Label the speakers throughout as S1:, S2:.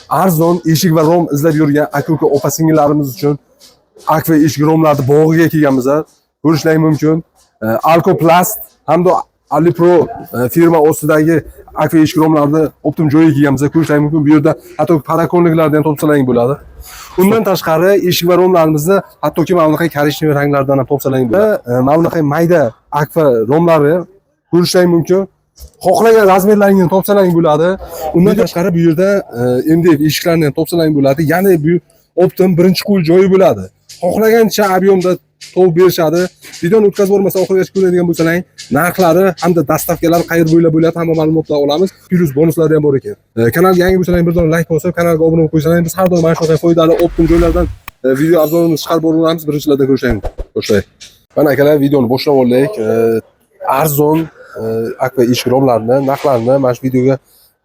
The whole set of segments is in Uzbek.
S1: arzon eshik va rom izlab yurgan aka-uka opa-singillarimiz uchun ak va eshik romlarni bog'iga kelganmiz. Ko'rishlaring mumkin. Alkoplast hamda Alipro firma ostidagi ak va eshik romlarni optim joyiga kelganmiz. Ko'rishlaring mumkin. Bu yerda hatto parakonliklardan ham topsalang bo'ladi. Undan tashqari eshik va romlarimizni hattoki mana bunday korishniy ranglardan ham topsalang bo'ladi. Mana bunday mayda ak va romlari ko'rishlaring mumkin. Xohlagan razmerlaringni topsalang bo'ladi. Undan tashqari bu yerda MDF eshiklarni ham topsalang bo'ladi. Ya'ni bu optim birinchi qo'l joyi bo'ladi. Xohlagancha ob'yomda to'p berishadi. Videoni o'tkazib bo'lmasa oxirigacha ko'radigan bo'lsalaring, narxlari hamda dastavkalar qayerda bo'ylab bo'ladi, hamma ma'lumotlar olamiz. Plus bonuslari ham bor ekan. Kanalga yangi bo'lsalaring bir dona like bosib, kanalga obuna bo'lib qo'ysalaring, biz har doim mana shunday foydali optim joylardan video obzorimizni chiqarib boramiz. Birinchilarda ko'rishaylik. Boshlaylik. Mana akalar, videoni boshlab olaylik. Arzon ak va eshik romlarini, narxlarini mana shu videoga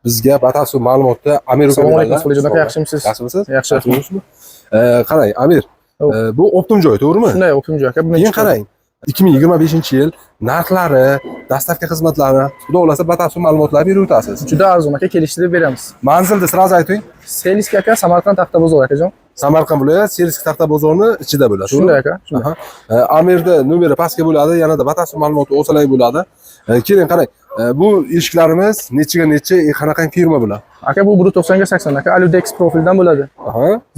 S1: bizga batafsil ma'lumotda Amir
S2: Assalomu alaykum, Solijon aka, yaxshimisiz?
S1: Yaxshimisiz?
S2: Yaxshi.
S1: Qarang, Amir. Bu optim joy, to'g'rimi?
S2: Shunday, optim joy aka.
S1: Keyin qarang. 2025-yil narxlari, dastavka xizmatlari, xudo xolasa batafsil ma'lumotlar berib o'tasiz.
S2: Juda arzon aka, kelishtirib beramiz.
S1: Manzilni sразу ayting.
S2: Selisk aka, Samarqand Taxta bozor akajon.
S1: Samarqand viloyat Selisk Taxta bozorining ichida bo'ladi.
S2: Shunday aka. Shunday.
S1: Amirda nomeri pastga bo'ladi, yanada batafsil ma'lumot olsalar bo'ladi. Keyin qarang, bu eshiklarimiz nechiga necha, qanaqa firma bular?
S2: Aka, bu 190 ga 80 aka, Aludex profildan bo'ladi.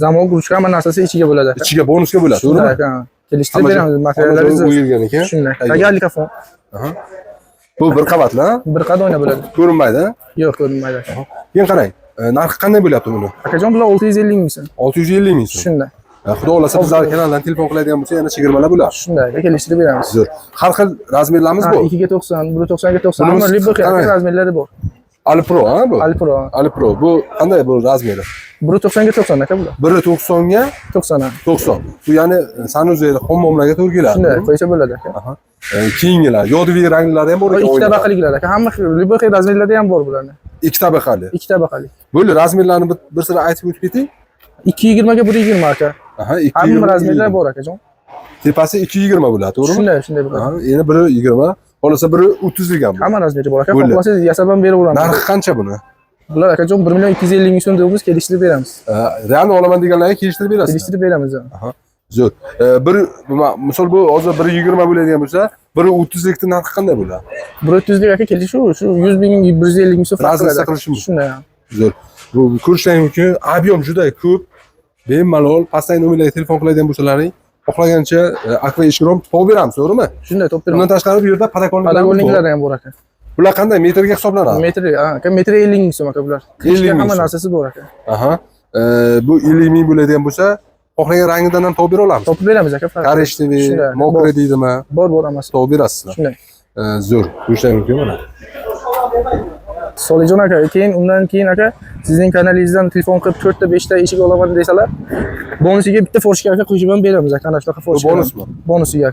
S2: Zamon guruchka hamma narsasi ichiga bo'ladi aka.
S1: Ichiga bonusga bo'ladi, to'g'rimi?
S2: Aka. Kelishtirib beramiz, materiallaringiz
S1: o'yilgan ekan.
S2: Shunday. Tagallikafon.
S1: Bu bir qavatli,
S2: bir qad o'yna bo'ladi.
S1: Ko'rinmaydi?
S2: Yo'q, ko'rinmaydi aka.
S1: Keyin qarang, narxi qanday bo'lyapti buni?
S2: Akajon, bular 650 ming so'm.
S1: 650 ming so'm.
S2: Shunday.
S1: Xudo xolasa bizlar kanaldan telefon qiladigan bo'lsa, yana chegirmalar bo'ladi.
S2: Shunday, kelishtirib beramiz.
S1: Zo'r. Har xil razmerlarimiz bor.
S2: 2 ga 90, 190 ga 90, hamma libok razmerlari bor.
S1: Alipro, ha bu?
S2: Alipro.
S1: Alipro. Bu qanday bu razmeri?
S2: 190 ga 90 aka bular.
S1: 190 ga
S2: 90.
S1: 90. Bu ya'ni sanuzeylar, hammomlarga to'g'ri keladi.
S2: Shunday, qo'ysa bo'ladi aka.
S1: Keyingilar, yodiviy ranglari ham bor ekan.
S2: 2 tabaqalilar aka. Hamma libok razmerlari ham bor bularni.
S1: 2 tabaqali.
S2: 2 tabaqali.
S1: Bo'ldi, razmerlarni bir sira aytib o'tib keting.
S2: 220 ga 120 aka. Hamma razmerlar bor akajon.
S1: Tepasi 220 bo'ladi, to'g'rimi?
S2: Shunday bo'ladi.
S1: Endi 120, qolsa 130 ham bor.
S2: Hamma razmeri bor aka. Xohlasangiz yasab ham berib olamiz.
S1: Narxi qancha buni?
S2: Bular akajon 1 million 250 ming so'm deymiz, kelishtirib beramiz.
S1: Realni olaman deganlarga kelishtirib berasiz.
S2: Kelishtirib beramiz.
S1: Zo'r. Misol bu hozir 120 bo'ladigan bo'lsa, 130 likning narxi qanday bo'ladi?
S2: 130 lik aka kelishuv, shu 100 ming 150 ming so'm farq qiladi. Shunday.
S1: Zo'r. Bu ko'rishlaring mumkin, ob'yom juda ko'p. Bemalol pastdan nomerlarga telefon qiladigan bo'lsalaring, xohlagancha ak va eshik rom topib beramiz, to'g'rimi?
S2: Shunday topib beramiz.
S1: Bundan tashqari bu yerda
S2: paragonliklar ham bor aka.
S1: Bular qanday metrga hisoblanadi?
S2: Aka, metri 50 ming so'm aka bular. Hamma narsasi bor aka.
S1: Bu 50 ming bo'ladigan bo'lsa, xohlagan rangidan ham topib bera olamiz.
S2: Topib beramiz aka.
S1: Korishniy, mokre deydimi?
S2: Bor hammasi.
S1: Topib berasizlar.
S2: Shunday.
S1: Zo'r. Ko'rishlaring mumkin mana.
S2: Solijon aka, undan keyin aka, sizning kanalingizdan telefon qilib 4 ta 5 ta eshik olaman desalar, bonusiga bitta forshka aka qo'shib ham beramiz aka. Ana shunaqa forshka.
S1: Bonusmi?
S2: Bonusiga.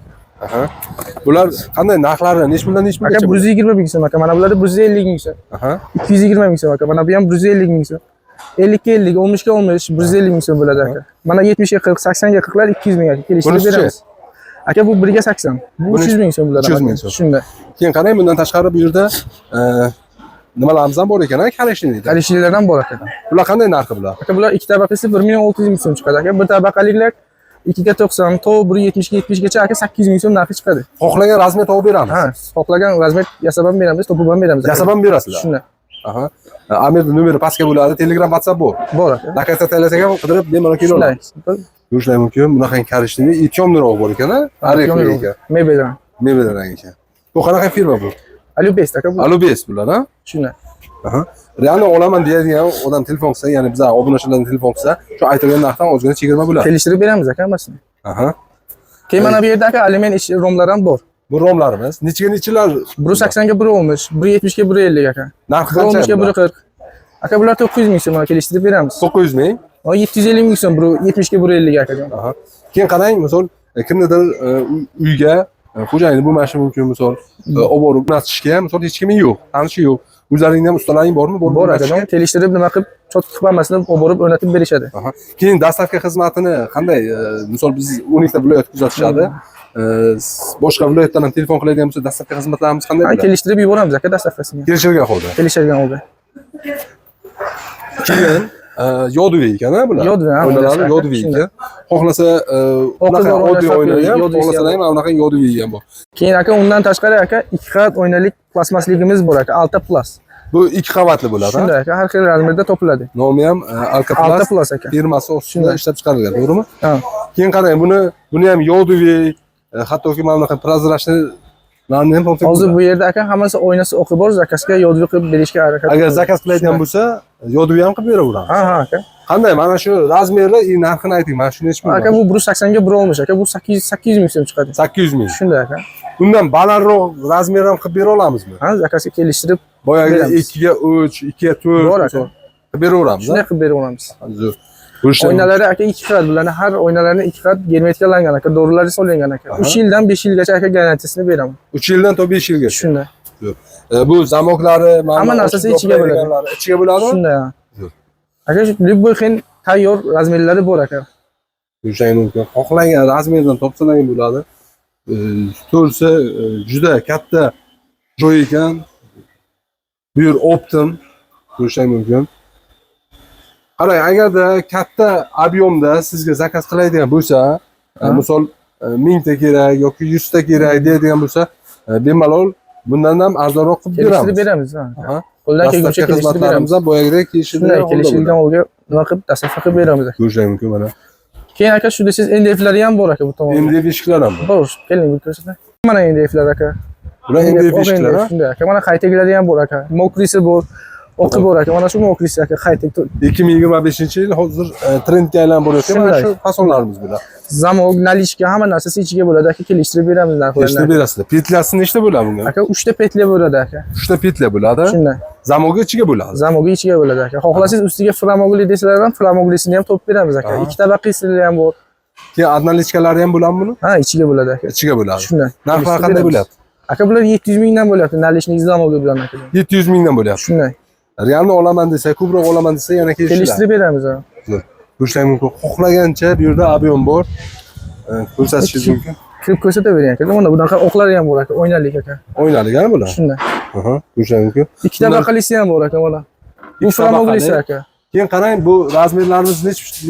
S1: Bular qanday narxlari? Nech puldan nech pulgacha?
S2: Aka 120 ming so'm aka. Mana bular 150 ming so'm. 220 ming so'm aka. Mana bu ham 150 ming so'm. 50 ga 50, 60 ga 60, 150 ming so'm bo'ladi aka. Mana 70 ga 40, 80 ga 40lar 200 ming aka. Kelishtirib beramiz. Aka, bu 1 ga 80. Bu 300 ming so'm bo'ladi.
S1: 300 ming so'm.
S2: Shunday.
S1: Keyin qarang, bundan tashqari bu yerda nimalarimiz ham bor ekan, kalishniy.
S2: Kalishnilar ham bor aka.
S1: Bular qanday narxi bular?
S2: Aka, bular 2 tabaqasi 1 million 600 ming so'm chiqadi aka. Bir tabaqaliklar 2 ga 90, to 170 ga 70 gacha aka 800 ming so'm narxi chiqadi.
S1: Xohlagan razmer topib beramiz.
S2: Xohlagan razmer yasab ham beramiz, topib ham beramiz.
S1: Yasab ham berasizlar.
S2: Shunday.
S1: Amirning nomeri pastga bo'ladi, Telegram, WhatsApp bor.
S2: Bor aka.
S1: Nakasa taylasaga qidirib bemalol kela olasiz. Ko'rishlaring mumkin, bunaqa korishniy, ityomliroq bor ekan-a? Arifli ekan. Mebeldan ekan. Bu qanaqa firma bu?
S2: Alubes aka bu.
S1: Alubes bular, ha?
S2: Shunday.
S1: Realni olaman deydigan odam telefon qilsa, ya'ni bizlar obunachilardan telefon qilsa, shu aytilgan narxdan ozgina chegirma bo'ladi.
S2: Kelishtirib beramiz aka hammasini. Keyin mana bu yerda aka alyumin romlar ham bor.
S1: Bu romlarimiz nechiga nechilar?
S2: 180 ga 160, 170 ga 150 aka.
S1: Narxi qancha?
S2: 160 ga 140. Aka, bular 900 ming so'm kelishtirib beramiz.
S1: 900 ming?
S2: 750 ming so'm, 70 ga 150 ga akajon.
S1: Keyin qarang, misol kimnidir uyga xo'jayini bo'lmashi mumkin, misol olib borib o'rnatishga, misol hech kimi yo'q, tanishi yo'q. O'zlaringizda ham ustalaring bormi?
S2: Bor akajon. Kelishtirib nima qilib, chotib qilmasdan olib borib o'rnatib berishadi.
S1: Keyin dastavka xizmatini qanday, misol biz 12 ta viloyat kuzatishadi. Boshqa viloyatdan ham telefon qiladigan bo'lsa, dastavka xizmatlarimiz qanday bo'ladi?
S2: Kelishtirib yuboramiz aka dastavkasini.
S1: Kelishilgan holda.
S2: Kelishilgan holda.
S1: Keyin yodviy ekan bular.
S2: Yodviy, ha,
S1: Oynalari
S2: o'ynash
S1: yodviy
S2: shunday.
S1: ekan. Xohlasa
S2: O'qib
S1: bunaqa oddiy
S2: o'ynasa
S1: o'ynaydi ham,
S2: yodviy
S1: xohlasa ham anaqa yodviy ham bor.
S2: Keyin aka undan tashqari aka 2 qavat oynalik plastmasligimiz bor aka, Alta Plus.
S1: Bu 2 qavatli bo'ladi.
S2: Shunday aka, har xil razmerda topiladi.
S1: Nomi ham
S2: Alta
S1: Alka
S2: Plus aka.
S1: firmasi ostida ishlab chiqarilgan, to'g'rimi?
S2: Ha.
S1: Keyin qarang, buni ham yodviy, hattoki mana bunaqa prozrachniy narni ham topib.
S2: Hozir bu yerda aka hammasi oynasi o'qib bor, zakazga yodviy qilib berishga harakat
S1: Agar zakaz qilayotgan bo'lsa, yodviy ham qilib beraveramiz.
S2: Ha aka.
S1: Qanday? Mana shu razmerlar, narxini ayting. Mana shuni necha pul?
S2: Aka bu 180 ga 1 olmish aka, bu 800 ming so'm chiqadi.
S1: 800 ming.
S2: Shunday aka.
S1: Undan balandroq razmer ham qilib bera olamizmi?
S2: Ha, zakazga kelishtirib
S1: Boyagi
S2: beramiz.
S1: 2 ga 3, 2 ga 4
S2: Bor aka.
S1: qilib beraveramiz.
S2: shunday qilib beraveramiz.
S1: Zo'r. O'sha
S2: Oynalari aka 2 qavat, bularni har oynalarini 2 qavat germetikalangan aka, dorilari solingan aka. 3 yildan 5 yilgacha aka garantiyasini beraman.
S1: 3 yildan to 5 yilgacha.
S2: Shunday.
S1: Bu zamoklari,
S2: Hamma narsasi ichiga bo'ladi.
S1: Ichiga bo'ladimi?
S2: Shunday.
S1: Zo'r.
S2: Aka shu любой xil tayyor razmerlari bor aka.
S1: O'sha mumkin. Xohlagan razmerdan topsalar ham bo'ladi. To'g'risi juda katta joy ekan. Bu yer optim. O'sha mumkin. Qarang, agarda katta ob'yomda sizga zakaz qiladigan bo'lsa, misol 1000 ta kerak yoki 100 ta kerak deydigan bo'lsa, bemalol bundan ham arzonroq qilib
S2: Kelishtirib
S1: beramiz.
S2: beramiz.
S1: Ha.
S2: Qo'ldan kelguncha kelishtirib beramiz.
S1: Xizmatlarimiz ham boyagidek
S2: Shunday kelishilgan olga nima qilib tasarruf qilib beramiz aka.
S1: O'sha mumkin mana.
S2: Keyin aka shunda siz NDF'lari ham bor aka bu tomonda.
S1: MDF eshiklar ham bor.
S2: Bor, keling bir ko'rsatay. Mana NDF'lar aka.
S1: Bular MDF eshiklar, ha?
S2: Shunday aka. Mana hayteklari ham bor aka. Mokrisi bor. O'qi bor aka. Mana shu mokrisi aka, haytek.
S1: 2025-yil hozir trendga aylanib borayotgan mana shu fasonlarimiz bular.
S2: Zamok, nalishka hamma narsasi ichiga bo'ladi aka, kelishtirib beramiz narxlarni.
S1: Nechta berasizlar? Petlyasi nechta bo'ladi bunga?
S2: Aka 3 ta petля bo'ladi aka.
S1: 3 ta petля bo'ladi.
S2: Shunday.
S1: Zamogi ichiga bo'ladi.
S2: Zamogi ichiga bo'ladi aka. Xohlasangiz ustiga framogli desalar ham framoglisini ham topib beramiz aka. 2 tabaqasini ham bor.
S1: Keyin adnalichkalari ham bo'ladimi buni?
S2: Ha, ichiga bo'ladi aka.
S1: Ichiga bo'ladi.
S2: Shunday.
S1: Narxi qanday bo'lyapti?
S2: Aka bular 700 mingdan bo'lyapti, nalishnik zamogi bilan aka.
S1: 700 mingdan bo'lyapti.
S2: Shunday.
S1: Realni olaman desa, ko'proq olaman desa yana
S2: Kelishtirib beramiz ha.
S1: Zo'r. Ko'rishlar mumkin. Xohlagancha bu yerda ob'yom bor. Ko'rsatishingiz mumkin.
S2: Kirib ko'rsatavering aka. Mana bunaqa o'qlari ham bor aka, oynalik aka.
S1: O'ynaligami bular?
S2: Shunday.
S1: Aha, ko'rishlar mumkin.
S2: 2 tabaqalisi ham bor aka mana. Bu framoglisi aka.
S1: Keyin qarang, bu razmerlarimiz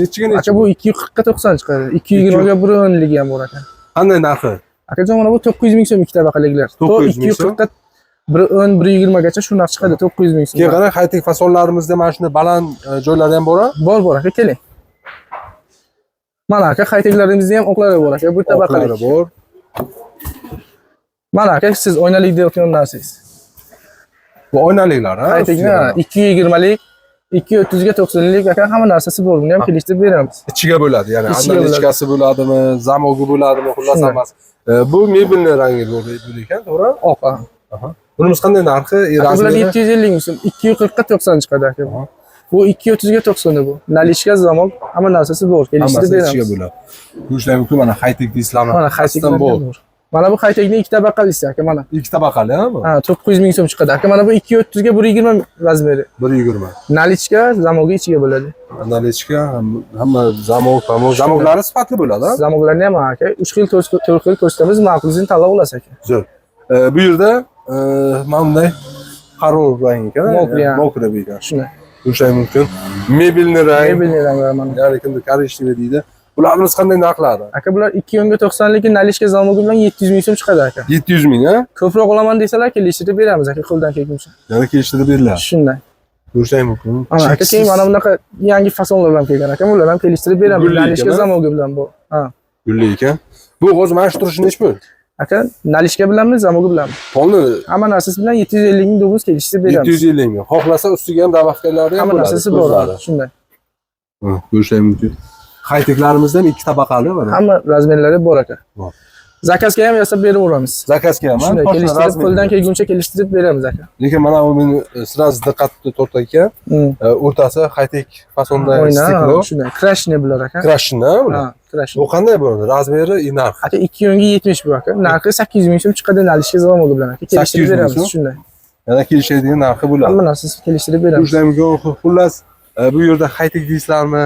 S1: nechiga necha?
S2: Aka bu 240 ga 90 chiqadi. 220 ga 1 o'nligi ham bor aka.
S1: Qanday narxi?
S2: Akajon mana bu 900 ming so'm 2 tabaqaliklar.
S1: 900 ming so'm.
S2: 240 ga 110, 120 gacha shu narx chiqadi, 900 ming so'm.
S1: Keyin qarang, haytek fasonlarimizda mana shunday baland joylari ham bor-a?
S2: Bor aka, keling. Mana aka hayteklarimizda ham o'qlari bor aka, bu tabaqalik.
S1: O'qlari bor.
S2: Mana aka siz oynalik deyotgan narsangiz.
S1: Bu oynaliklar, ha?
S2: Haytekni 220 lik, 230 ga 90 lik aka, hamma narsasi bor. Buni ham kelishtirib beramiz.
S1: Ichiga bo'ladi, ya'ni
S2: Ichiga
S1: analichkasi bo'ladimi, zamogi bo'ladimi, xullas
S2: Shunday.
S1: hammasi. Bu mebelni rangi bo'lar ekan, to'g'ri?
S2: Oq.
S1: Bunimiz qanday narxi?
S2: Bular
S1: Razmeri
S2: 750 ming so'm, 240 ga 90 chiqadi aka. Bu 230 ga 90 bu. Nalishka, zamok, hamma narsasi bor. Kelishtirib
S1: hammasi ichiga
S2: beramiz.
S1: bo'ladi. Ko'rishlar mumkin, mana haytek deysizlarmi?
S2: Mana hayteklar
S1: bor.
S2: bor. Mana bu haytekning 2 tabaqalisi aka, mana.
S1: 2 tabaqali, ha bu?
S2: Ha, 900 ming so'm chiqadi aka. Mana bu 230 ga 120 razmeri.
S1: 120.
S2: Nalichka, zamogi ichiga bo'ladi.
S1: Analichka, hamma zamoglari sifatli bo'ladi, ha?
S2: Zamoklarni ham aka 3 xil 4 xil ko'rsatamiz, ma'qulini tanlab olasiz aka.
S1: Zo'r. Bu yerda mana bunday qaro rang ekan,
S2: Mokri, ha.
S1: mokri ekan.
S2: Shunday.
S1: Ko'rishlar mumkin. Mebelni rang,
S2: Mebelni ranglar mana.
S1: ya'ni kimdir korishni deydi. Bularimiz qanday narxlari?
S2: Aka bular 2 o'nga 90 lik nalishka zamogi bilan 700 ming so'm chiqadi aka.
S1: 700 ming, ha?
S2: Ko'proq olaman desalar kelishtirib beramiz aka, qo'ldan kelguncha.
S1: Yana kelishtirib beriladi.
S2: Shunday.
S1: Ko'rishlar mumkin.
S2: Mana aka keyin mana bunaqa yangi fasonlar ham kelgan aka, bular ham kelishtirib beramiz.
S1: Gulli
S2: Nalishka
S1: ekan, ha?
S2: zamogi bilan bu. Ha.
S1: Gulli ekan. Bu hozir mana shu turishi nechi pul?
S2: Aka nalishka bilanmi, zamogi bilanmi?
S1: Polni
S2: Hamma narsasi bilan 750 ming dollar kelishtirib beramiz.
S1: 750 ming. Xohlasa ustiga ham dabafkalari ham
S2: Hamma
S1: bo'ladi.
S2: narsasi bor. Shunday.
S1: Ko'rishlar mumkin. Hayteklarimizda ham 2 tabaqali mana.
S2: Hamma razmerlari bor aka.
S1: Bor.
S2: Zakazga ham yasab beraveramiz.
S1: Zakazga ham,
S2: Shunday kelishtirib, qo'ldan kelguncha kelishtirib beramiz aka.
S1: Lekin mana bu meni sraz diqqatni tortgan, o'rtasi haytek fasonda stiklo.
S2: Shunday. Krashni bular aka.
S1: Krashni bular.
S2: Ha, krashni.
S1: Bu qanday bo'ladi? Razmeri i narx.
S2: Aka 2 o'nga 70 bu aka. Narxi 800 ming so'm chiqadi nalishka zamogi bilan aka. Kelishtirib
S1: 800 ming
S2: beramiz
S1: so'm?
S2: shunday.
S1: Yana kelishadigan narxi bo'ladi.
S2: Hamma narsani kelishtirib beramiz.
S1: Ko'rishlar mumkin. Xullas, bu yerda haytek deysizlarmi?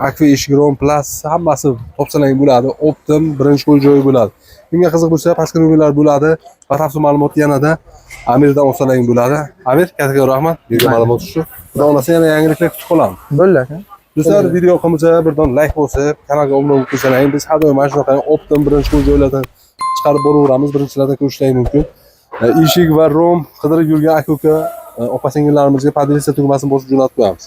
S1: akfa eshik rom plus hammasi topsalang bo'ladi. Optim birinchi qo'l joyi bo'ladi. Kimga qiziq bo'lsa, pastki nomerlar bo'ladi. Batafsil ma'lumot yanada Amirdan olsalang bo'ladi. Amir, katta rahmat. Bergan ma'lumot uchun. Xudo xolasa yana yangiliklar kutib qolamiz.
S2: Bo'ldi aka.
S1: Do'stlar, video yoqimsa birdan like bosib, kanalga obuna bo'lib qo'ysalang, biz har doim mana shunaqa optim birinchi qo'l joylardan chiqarib boraveramiz. Birinchilardan ko'rishlaring mumkin. Eshik va rom qidirib yurgan aka-uka opa-singillarimizga podelitsiya tugmasini bosib jo'natib qo'yamiz.